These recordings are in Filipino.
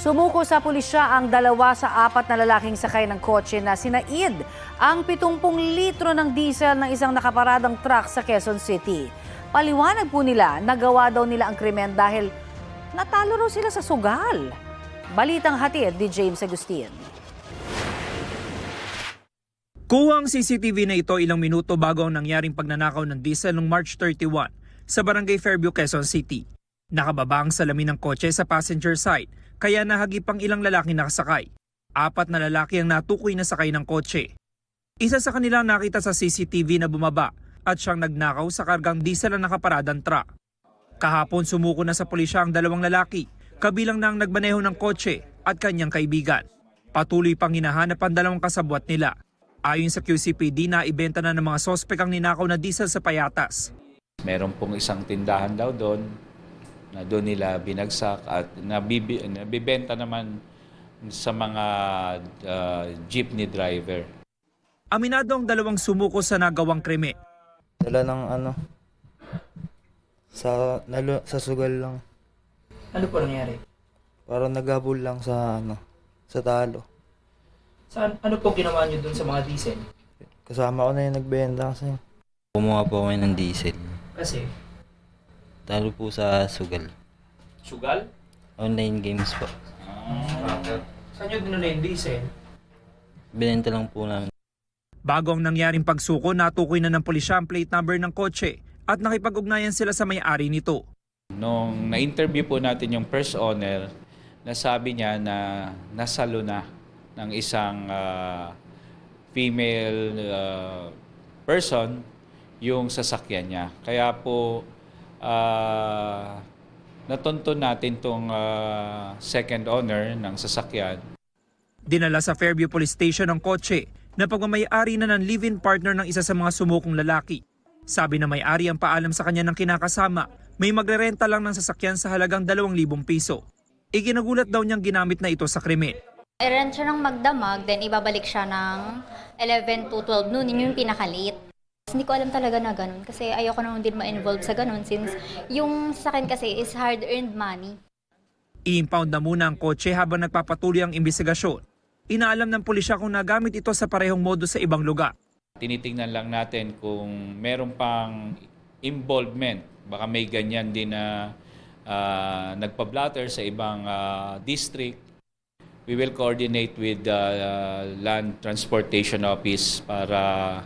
Sumuko sa pulisya ang 2 sa 4 na lalaking sakay ng kotse na sinaid ang 70 litro ng diesel ng isang nakaparadang truck sa Quezon City. Paliwanag po nila, nagawa daw nila ang krimen dahil natalo raw sila sa sugal. Balitang hatid ni James Agustin. Kuha ang CCTV na ito ilang minuto bago ang nangyaring pagnanakaw ng diesel noong March 31 sa Barangay Fairview, Quezon City. Nakababa ang salamin ng kotse sa passenger side kaya nahagip ang ilang lalaki nakasakay. 4 na lalaki ang natukoy na sakay ng kotse. Isa sa kanila nakita sa CCTV na bumaba at siyang nagnakaw sa kargang diesel na nakaparadang truck. Kahapon sumuko na sa pulisya ang 2 lalaki, kabilang na ang nagmaneho ng kotse at kanyang kaibigan. Patuloy pang hinahanap ang 2 kasabwat nila. Ayon sa QCPD, naibenta na ng mga sospek ang ninakaw na diesel sa Payatas. Meron pong isang tindahan daw doon na doon nila binagsak at nabibenta naman sa mga jeepney driver. Aminado ang 2 sumuko sa nagawang krimen. Dala ng sa sugal lang. Ano po nangyari? Parang naghabol lang sa talo. Ano po ginawa niyo dun sa mga diesel? Kasama ko na yung nagbenta kasi. Kumuha po kami ng diesel. Kasi, Talo po sa sugal. sugal? Online games po. Saan niyo dinala yung diesel? Binenta lang po namin. Bago ang nangyaring pagsuko, natukoy na ng pulisya ang plate number ng kotse at nakipag-ugnayan sila sa may-ari nito. Nung na-interview po natin yung first owner, nasabi niya na nasalo na ng isang female person yung sasakyan niya. Kaya po natunto natin tong second owner ng sasakyan. Dinala sa Fairview Police Station ang kotse na pagmamayari na ng live-in partner ng isa sa mga sumukong lalaki. Sabi na may-ari ang paalam sa kanya ng kinakasama, may magrerenta lang ng sasakyan sa halagang 2,000 piso. Iginagulat daw niyang ginamit na ito sa krimen. I-rent siya ng magdamag, then ibabalik siya ng 11 to 12 noon. Yun yung pinaka-late. Hindi ko alam talaga na ganun kasi ayoko naman din ma-involve sa ganun since yung sa akin kasi is hard-earned money. I-impound na muna ang kotse habang nagpapatuloy ang investigasyon. Inaalam ng pulisya kung nagamit ito sa parehong modo sa ibang lugar. Tinitingnan lang natin kung meron pang involvement. Baka may ganyan din na nagpa-blatter sa ibang district. We will coordinate with the Land Transportation Office para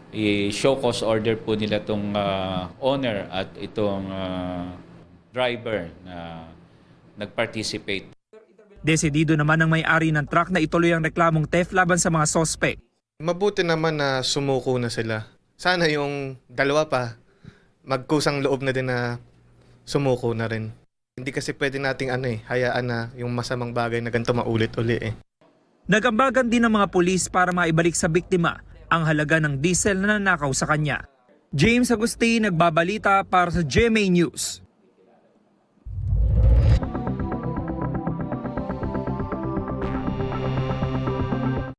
i-show cause order po nila itong owner at itong driver na nag-participate. Desidido naman ang may-ari ng truck na ituloy ang reklamong theft laban sa mga sospek. Mabuti naman na sumuko na sila. Sana yung 2 pa, magkusang loob na din na sumuko na rin. Hindi kasi pwede nating hayaan na yung masamang bagay na ganito maulit-uli . Nagambagan din ng mga pulis para maibalik sa biktima ang halaga ng diesel na nanakaw sa kanya. James Agustin, nagbabalita para sa GMA News.